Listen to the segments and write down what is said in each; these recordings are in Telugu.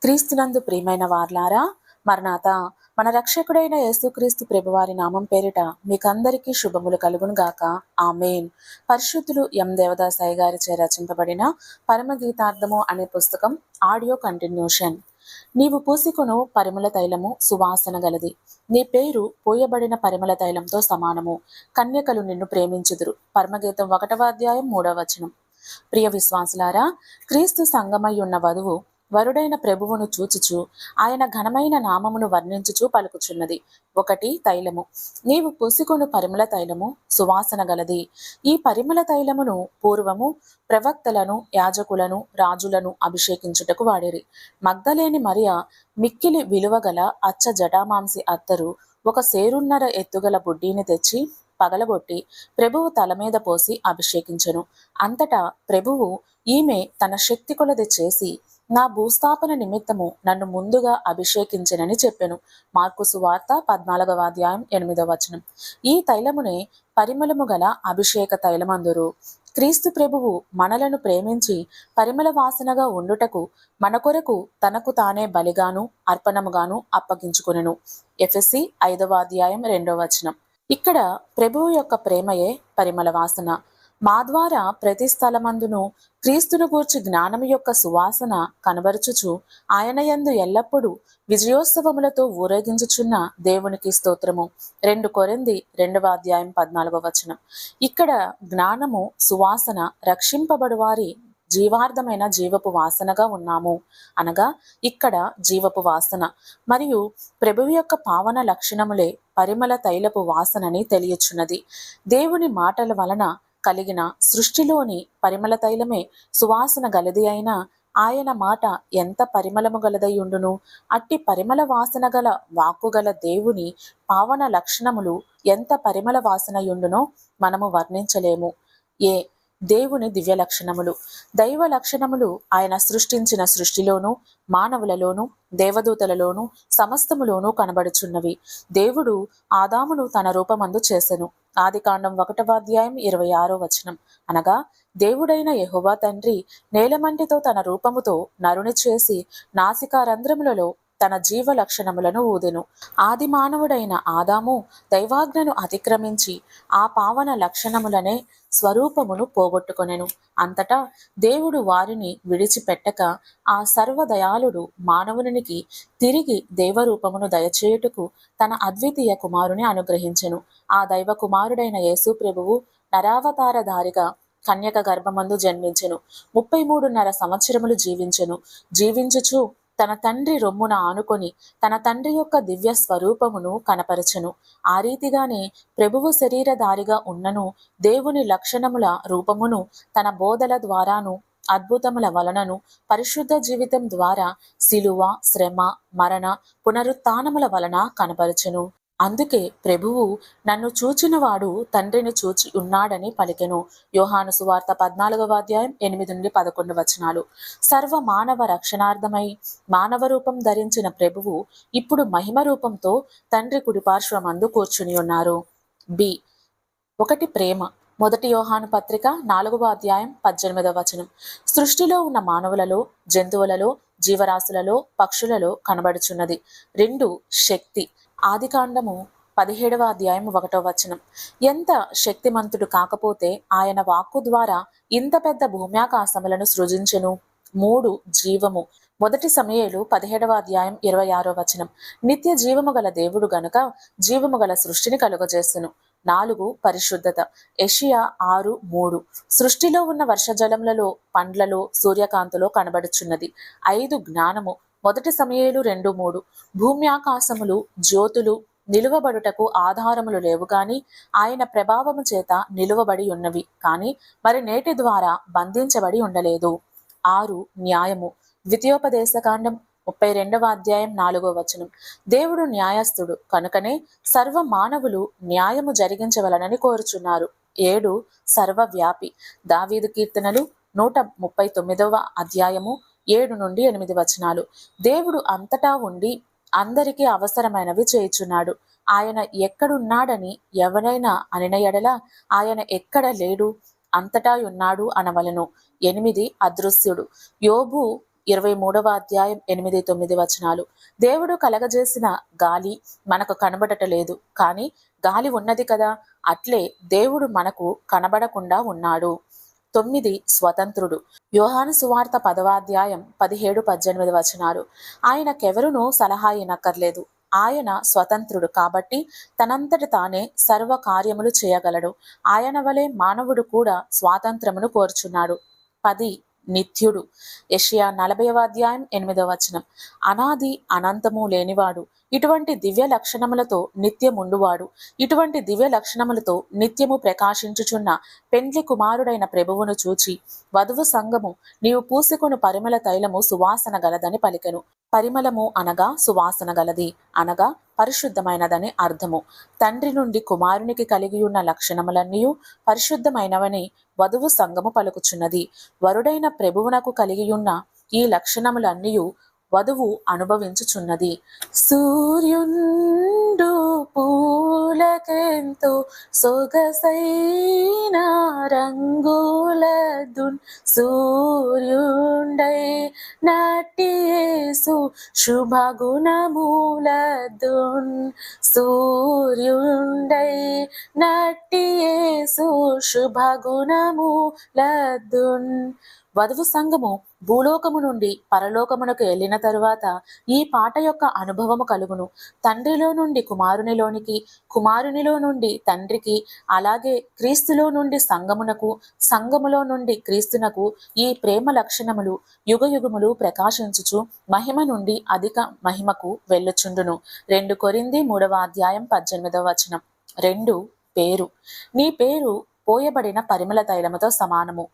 క్రీస్తునందు ప్రియమైన వార్లారా, మరణాత మన రక్షకుడైన యేసుక్రీస్తు ప్రభువారి నామం పేరిట మీకందరికీ శుభములు కలుగును గాక. ఆమేన్. పరిశుద్ధులు ఎం దేవదాసాయి గారిచే రచింపబడిన పరమగీతార్థము అనే పుస్తకం ఆడియో కంటిన్యూషన్. నీవు పూసికొను పరిమళ తైలము సువాసన గలది, నీ పేరు పోయబడిన పరిమళ తైలంతో సమానము, కన్యకలు నిన్ను ప్రేమించుదురు. పరమగీతం 1వ అధ్యాయం 3వ వచనం. ప్రియ విశ్వాసులారా, క్రీస్తు సంగమై ఉన్న వధువు వరుడైన ప్రభువును చూచుచు ఆయన ఘనమైన నామమును వర్ణించుచు పలుకుచున్నది. 1 తైలము. నీవు పూసికొను పరిమళ తైలము సువాసన గలది. ఈ పరిమళ తైలమును పూర్వము ప్రవక్తలను, యాజకులను, రాజులను అభిషేకించుటకు వాడిరి. మగ్ధలేని మరియ మిక్కిలి విలువగల అచ్చ జటామాంసి అత్తరు 1 సేరున్నర ఎత్తుగల బుడ్డీని తెచ్చి పగలగొట్టి ప్రభువు తల మీద పోసి అభిషేకించెను. అంతటా ప్రభువు, ఈమె తన శక్తి కొలది చేసి నా భూస్థాపన నిమిత్తము నన్ను ముందుగా అభిషేకించెనని చెప్పెను. మార్కు సువార్త 14వ అధ్యాయం 8వ వచనం. ఈ తైలమునే పరిమళము గల అభిషేక తైలమందురు. క్రీస్తు ప్రభువు మనలను ప్రేమించి పరిమళ వాసనగా ఉండుటకు మన కొరకు తనకు తానే బలిగాను అర్పణముగాను అప్పగించుకొనెను. ఎఫెసీ 5వ అధ్యాయం 2వ వచనం. ఇక్కడ ప్రభువు యొక్క ప్రేమయే పరిమళ వాసన. మా ద్వారా ప్రతి స్థలమందును క్రీస్తును గూర్చి జ్ఞానము యొక్క సువాసన కనబరుచుచు ఆయన యందు ఎల్లప్పుడూ విజయోత్సవములతో ఊరేగించుచున్న దేవునికి స్తోత్రము. 2 కొరింథీ 2వ అధ్యాయం 14వ వచనం. ఇక్కడ జ్ఞానము, సువాసన రక్షింపబడు వారి జీవార్థమైన జీవపు వాసనగా ఉన్నాము. అనగా ఇక్కడ జీవపు వాసన మరియు ప్రభువు యొక్క పావన లక్షణములే పరిమళ తైలపు వాసనని తెలియచున్నది. దేవుని మాటల వలన కలిగిన సృష్టిలోని పరిమళ తైలమే సువాసన గలది అయినా ఆయన మాట ఎంత పరిమళము గలదయ్యుండును. అట్టి పరిమళ వాసన గల వాక్కు గల దేవుని పావన లక్షణములు ఎంత పరిమళ వాసనయుండునో మనము వర్ణించలేము. దేవుని దివ్య లక్షణములు, దైవ లక్షణములు ఆయన సృష్టించిన సృష్టిలోనూ, మానవులలోనూ, దేవదూతలలోనూ, సమస్తములోనూ కనబడుచున్నవి. దేవుడు ఆదామును తన రూపమందు చేసెను. ఆదికాండం 1వ అధ్యాయం 26వ వచనం. అనగా దేవుడైన యెహోవా తండ్రి నేలమంటితో తన రూపముతో నరుని చేసి నాసికారంధ్రములలో తన జీవ లక్షణములను ఊదెను. ఆది మానవుడైన ఆదాము దైవాజ్ఞను అతిక్రమించి ఆ పావన లక్షణములనే స్వరూపమును పోగొట్టుకొనెను. అంతటా దేవుడు వారిని విడిచిపెట్టక ఆ సర్వదయాళుడు మానవునికి తిరిగి దేవరూపమును దయచేయుటకు తన అద్వితీయ కుమారుని అనుగ్రహించెను. ఆ దైవ కుమారుడైన యేసు ప్రభువు నరావతారధారిగా కన్యక గర్భమందు జన్మించెను. 33.5 సంవత్సరములు జీవించుచు తన తండ్రి రొమ్మున ఆనుకొని తన తండ్రి యొక్క దివ్య స్వరూపమును కనపరచెను. ఆ రీతిగానే ప్రభువు శరీరధారిగా ఉన్నను దేవుని లక్షణముల రూపమును తన బోధల ద్వారాను అద్భుతముల వలనను పరిశుద్ధ జీవితం ద్వారా శిలువ, శ్రమ, మరణ, పునరుత్థానముల వలన కనపరచెను. అందుకే ప్రభువు నన్ను చూచినవాడు తండ్రిని చూచి ఉన్నాడని పలికెను. యోహాను సువార్త 14వ అధ్యాయం 8-11 వచనాలు. సర్వ మానవ రక్షణార్థమై మానవ రూపం ధరించిన ప్రభువు ఇప్పుడు మహిమ రూపంతో తండ్రి కుడిపార్శ్వమందు కూర్చుని ఉన్నారు. 1 ప్రేమ. 1 యోహాను పత్రిక 4వ అధ్యాయం 18వ వచనం. సృష్టిలో ఉన్న మానవులలో, జంతువులలో, జీవరాశులలో, పక్షులలో కనబడుచున్నది. 2 శక్తి. ఆదికాండము 17వ అధ్యాయం 1వ వచనం. ఎంత శక్తిమంతుడు కాకపోతే ఆయన వాక్కు ద్వారా ఇంత పెద్ద భూమ్యాకాశములను సృజించెను. 3 జీవము. 1 సమూయేలు 17వ అధ్యాయం 26వ వచనం. నిత్య జీవము గల దేవుడు గనుక జీవము గల సృష్టిని కలుగజేసెను. 4 పరిశుద్ధత. యెషయా 6:3. సృష్టిలో ఉన్న వర్షజలములలో, పండ్లలో, సూర్యకాంతిలో కనబడుచున్నది. 5 జ్ఞానము. 1 సమూయేలు 2:3. భూమ్యాకాశములు, జ్యోతులు నిలువబడుటకు ఆధారములు లేవు గాని ఆయన ప్రభావము చేత నిలువబడి ఉన్నవి కానీ మరి నేటి ద్వారా బంధించబడి ఉండలేదు. 6 న్యాయము. ద్వితీయోపదేశకాండం 32వ అధ్యాయం 4వ వచనం. దేవుడు న్యాయస్థుడు కనుకనే సర్వ మానవులు న్యాయము జరిగించవలనని కోరుచున్నారు. 7 సర్వవ్యాపి. దావీదు కీర్తనలు 139వ అధ్యాయము 7-8 వచనాలు. దేవుడు అంతటా ఉండి అందరికీ అవసరమైనవి చేయుచున్నాడు. ఆయన ఎక్కడున్నాడని ఎవరైనా అనిన ఎడల ఆయన ఎక్కడ లేడు, అంతటా ఉన్నాడు అనవలెను. 8 అదృశ్యుడు. యోబు 23వ అధ్యాయం 8-9 వచనాలు. దేవుడు కలగజేసిన గాలి మనకు కనబడటలేదు, కానీ గాలి ఉన్నది కదా, అట్లే దేవుడు మనకు కనబడకుండా ఉన్నాడు. 9 స్వతంత్రుడు. యోహాను సువార్త 10వ అధ్యాయం 17-18 వచనాలు. ఆయనకెవరునూ సలహా ఇనక్కర్లేదు. ఆయన స్వతంత్రుడు కాబట్టి తనంతట తానే సర్వ కార్యములు చేయగలడు. ఆయన వలె మానవుడు కూడా స్వాతంత్రమును కోరుచున్నాడు. 10 నిత్యుడు. యెషయా 40వ అధ్యాయం 8వ వచనం. అనాది అనంతము లేనివాడు, ఇటువంటి దివ్య లక్షణములతో నిత్యముండువాడు, ఇటువంటి దివ్య లక్షణములతో నిత్యము ప్రకాశించుచున్న పెండ్లి కుమారుడైన ప్రభువును చూచి వధువు సంఘము, నీవు పూసుకొను పరిమళ తైలము సువాసన గలదని పలికెను. పరిమళము అనగా సువాసన గలది అనగా పరిశుద్ధమైనదని అర్థము. తండ్రి నుండి కుమారునికి కలిగి ఉన్న లక్షణములన్నీ పరిశుద్ధమైనవని వధువు సంఘము పలుకుచున్నది. వరుడైన ప్రభువునకు కలిగియున్న ఈ లక్షణములన్నీ వధువు అనుభవించుచున్నది. సూర్యుండు పూలకెంతో సొగసైన రంగులదున్, సూర్యుండై నటియేసు శుభగుణములదున్, సూర్యుండై నటియేసు శుభగుణములదున్. వధువు సంఘము భూలోకము నుండి పరలోకమునకు వెళ్ళిన తరువాత ఈ పాట యొక్క అనుభవము కలుగును. తండ్రిలో నుండి కుమారునిలోనికి, కుమారునిలో నుండి తండ్రికి, అలాగే క్రీస్తులో నుండి సంఘమునకు, సంఘములో నుండి క్రీస్తునకు ఈ ప్రేమ లక్షణములు యుగయుగములు ప్రకాశించుచు మహిమ నుండి అధిక మహిమకు వెళ్ళుచుండును. 2 కొరింథీ 3వ అధ్యాయం 18వ వచనం. 2 పేరు. నీ పేరు పోయబడిన పరిమళ తైలముతో సమానము.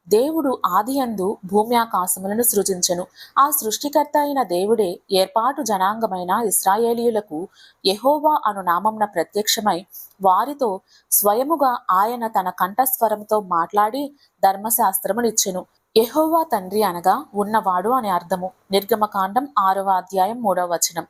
దేవుడు ఆదియందు భూమ్యాకాశములను సృజించెను. ఆ సృష్టికర్త అయిన దేవుడే ఏర్పాటు జనాంగమైన ఇశ్రాయేలీయులకు యెహోవా అను నామమున ప్రత్యక్షమై వారితో స్వయముగా ఆయన తన కంఠస్వరంతో మాట్లాడి ధర్మశాస్త్రమునిచ్చెను. యెహోవా తండ్రి అనగా ఉన్నవాడు అని అర్థము. నిర్గమకాండం 6వ అధ్యాయం 3వ వచనం.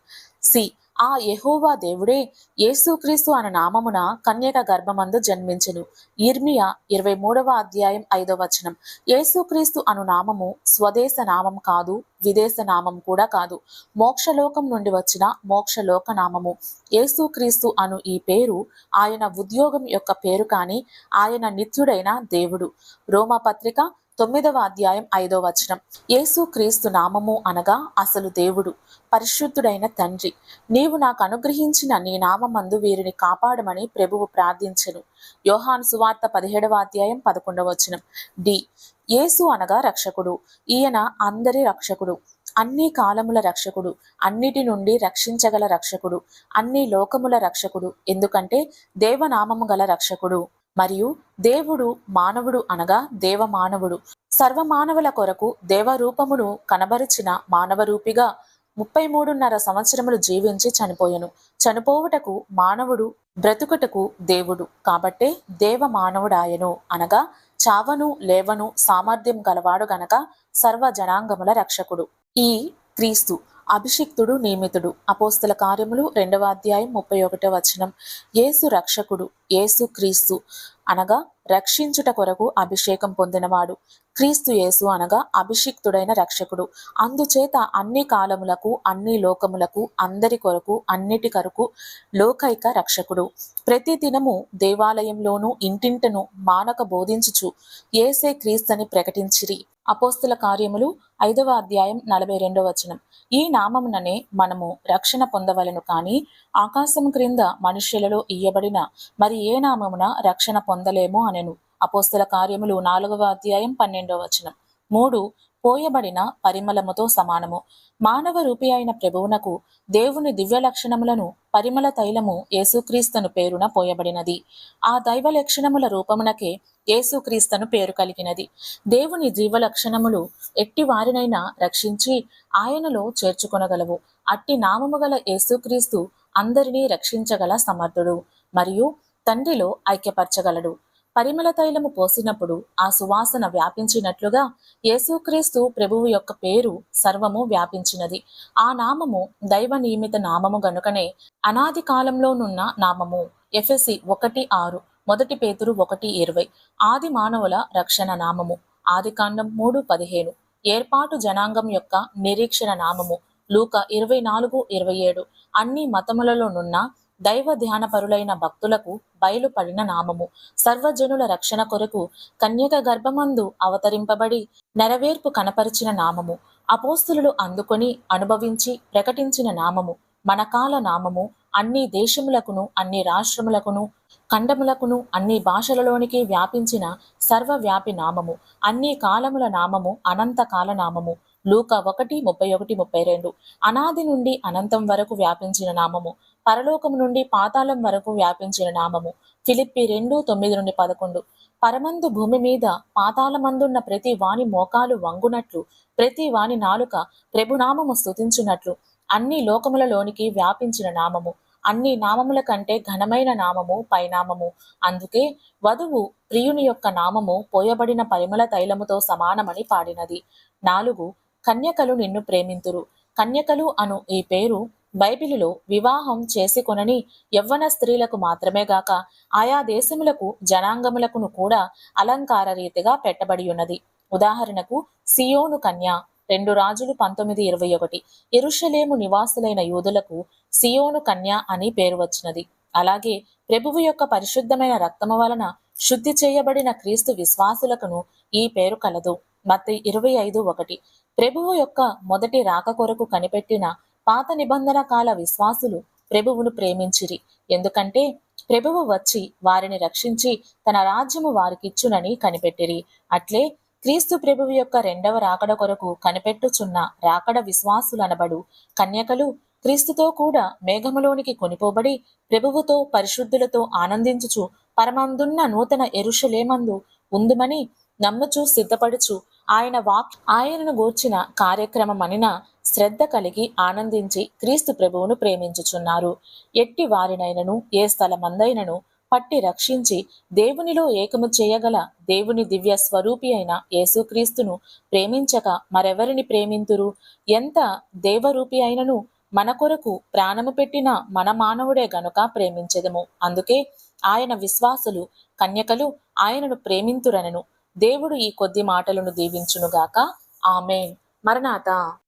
ఆ యెహోవా దేవుడే యేసుక్రీస్తు అను నామమున కన్యక గర్భమందు జన్మించెను. ఇర్మియా 23వ అధ్యాయం 5వ వచనం. యేసుక్రీస్తు అను నామము స్వదేశ నామం కాదు, విదేశ నామం కూడా కాదు. మోక్షలోకం నుండి వచ్చిన మోక్షలోక నామము. యేసుక్రీస్తు అను ఈ పేరు ఆయన ఉద్యోగం యొక్క పేరు కాని ఆయన నిత్యుడైన దేవుడు. రోమాపత్రిక 9వ అధ్యాయం 5వ వచనం. యేసుక్రీస్తు నామము అనగా అసలు దేవుడు, పరిశుద్ధుడైన తండ్రి. నీవు నాకు అనుగ్రహించిన నీ నామమందు వీరిని కాపాడమని ప్రభువు ప్రార్థించెను. యోహాను సువార్త 17వ అధ్యాయం 11వ వచనం. యేసు అనగా రక్షకుడు. ఈయన అందరి రక్షకుడు, అన్ని కాలముల రక్షకుడు, అన్నిటి నుండి రక్షించగల రక్షకుడు, అన్ని లోకముల రక్షకుడు. ఎందుకంటే దేవనామము గల రక్షకుడు. మరియు దేవుడు మానవుడు అనగా దేవమానవుడు. సర్వమానవుల కొరకు దేవరూపమును కనబరిచిన మానవరూపిగా 33.5 సంవత్సరములు జీవించి చనిపోయెను. చనిపోవుటకు మానవుడు, బ్రతుకుటకు దేవుడు. కాబట్టే దేవ మానవుడాయను అనగా చావను లేవను సామర్థ్యం గలవాడు గనక సర్వ జనాంగముల రక్షకుడు. ఈ క్రీస్తు అభిషిక్తుడు, నియమితుడు. అపోస్తల కార్యములు 2వ అధ్యాయం 31వ వచనం. యేసు రక్షకుడు. యేసు క్రీస్తు అనగా రక్షించుట కొరకు అభిషేకం పొందినవాడు. క్రీస్తు యేసు అనగా అభిషిక్తుడైన రక్షకుడు. అందుచేత అన్ని కాలములకు, అన్ని లోకములకు, అందరి కొరకు, అన్నిటి కొరకు లోకైక రక్షకుడు. ప్రతి దినము దేవాలయంలోనూ ఇంటింటను మానక బోధించుచు యేసే క్రీస్తుని ప్రకటించిరి. అపోస్తల కార్యములు 5వ అధ్యాయం 42వ వచనం. ఈ నామముననే మనము రక్షణ పొందవలెను కాని ఆకాశము క్రింద మనుష్యులలో ఇయ్యబడిన మరి ఏ నామమున రక్షణ పొందలేము అనెను. అపోస్తల కార్యములు 4వ అధ్యాయం 12వ వచనం. 3 పోయబడిన పరిమళముతో సమానము. మానవ రూపి అయిన ప్రభువునకు దేవుని దివ్య లక్షణములను పరిమళ తైలము యేసుక్రీస్తును పేరున పోయబడినది. ఆ దైవ లక్షణముల రూపమునకే యేసుక్రీస్తును పేరు కలిగినది. దేవుని జీవ లక్షణములు ఎట్టి వారినైనా రక్షించి ఆయనలో చేర్చుకొనగలవు. అట్టి నామము గల యేసుక్రీస్తు అందరినీ రక్షించగల సమర్థుడు మరియు తండ్రిలో ఐక్యపరచగలడు. పరిమళ తైలము పోసినప్పుడు ఆ సువాసన వ్యాపించినట్లుగా యేసుక్రీస్తు ప్రభువు యొక్క పేరు సర్వము వ్యాపించినది. ఆ నామము దైవ నియమిత నామము గనుకనే అనాది కాలంలోనున్న నామము. ఎఫెసీ 1:6, 1 పేతురు 1:20 ఆది మానవుల రక్షణ నామము. ఆదికాండం 3:15. ఏర్పాటు జనాంగం యొక్క నిరీక్షణ నామము. లూకా 24:27. అన్ని మతములలోనున్న దైవ ధ్యానపరులైన భక్తులకు బయలుపడిన నామము. సర్వజనుల రక్షణ కొరకు కన్యక గర్భమందు అవతరింపబడి నెరవేర్పు కనపరిచిన నామము. అపోస్తులు అందుకొని అనుభవించి ప్రకటించిన నామము. మన కాల నామము. అన్ని దేశములకును అన్ని రాష్ట్రములకును ఖండములకును అన్ని భాషలలోనికి వ్యాపించిన సర్వవ్యాపి నామము. అన్ని కాలముల నామము. అనంతకాల నామము. లూకా 1:31-32. అనాది నుండి అనంతం వరకు వ్యాపించిన నామము. పరలోకము నుండి పాతాళం వరకు వ్యాపించిన నామము. ఫిలిప్పి 2:9-11. పరమందు భూమి మీద పాతాళమందున్న ప్రతి వాని మోకాలు వంగునట్లు ప్రతి వాని నాలుక ప్రభునామము స్తుతించున్నట్లు అన్ని లోకములలోనికి వ్యాపించిన నామము. అన్ని నామముల కంటే ఘనమైన నామము పైనామము. అందుకే వధువు ప్రియుని యొక్క నామము పోయబడిన పరిమళ తైలముతో సమానమని పాడినది. 4. కన్యకలు నిన్ను ప్రేమింతురు. కన్యకలు అను ఈ పేరు బైబిలులో వివాహం చేసుకొనని యవ్వన స్త్రీలకు మాత్రమే గాక ఆయా దేశములకు జనాంగములకును కూడా అలంకార రీతిగా పెట్టబడి ఉన్నది. ఉదాహరణకు సియోను కన్య 2 రాజులు 19:21. యెరూషలేము నివాసులైన యూదులకు సియోను కన్య అని పేరు వచ్చినది. అలాగే ప్రభువు యొక్క పరిశుద్ధమైన రక్తము వలన శుద్ధి చేయబడిన క్రీస్తు విశ్వాసులకును ఈ పేరు కలదు. మత్తయి 25:1. ప్రభువు యొక్క మొదటి రాక కొరకు కనిపెట్టిన పాత నిబంధన కాల విశ్వాసులు ప్రభువును ప్రేమించిరి. ఎందుకంటే ప్రభువు వచ్చి వారిని రక్షించి తన రాజ్యము వారికిచ్చునని కనిపెట్టిరి. అట్లే క్రీస్తు ప్రభువు యొక్క రెండవ రాకడ కొరకు కనిపెట్టుచున్న రాకడ విశ్వాసులనబడు కన్యకలు క్రీస్తుతో కూడా మేఘములోనికి కొనిపోబడి ప్రభువుతో పరిశుద్ధులతో ఆనందించుచు పరమందున్న నూతన యెరూషలేమందు ఉందుమని నమ్ముచు సిద్ధపడుచు ఆయనను గూర్చిన కార్యక్రమమనిన శ్రద్ధ కలిగి ఆనందించి క్రీస్తు ప్రభువును ప్రేమించుచున్నారు. ఎట్టి వారినైనను ఏ స్థలమందైనను పట్టి రక్షించి దేవునిలో ఏకము చేయగల దేవుని దివ్య స్వరూపి అయిన యేసుక్రీస్తును ప్రేమించక మరెవరిని ప్రేమింతురు? ఎంత దేవరూపి అయినను మన కొరకు ప్రాణము పెట్టిన మన మానవుడే గనుక ప్రేమించెదము. అందుకే ఆయన విశ్వాసులు కన్యకలు ఆయనను ప్రేమింతురనెను. దేవుడు ఈ కొద్ది మాటలను దీవించునుగాక. ఆమేన్. మరణాత.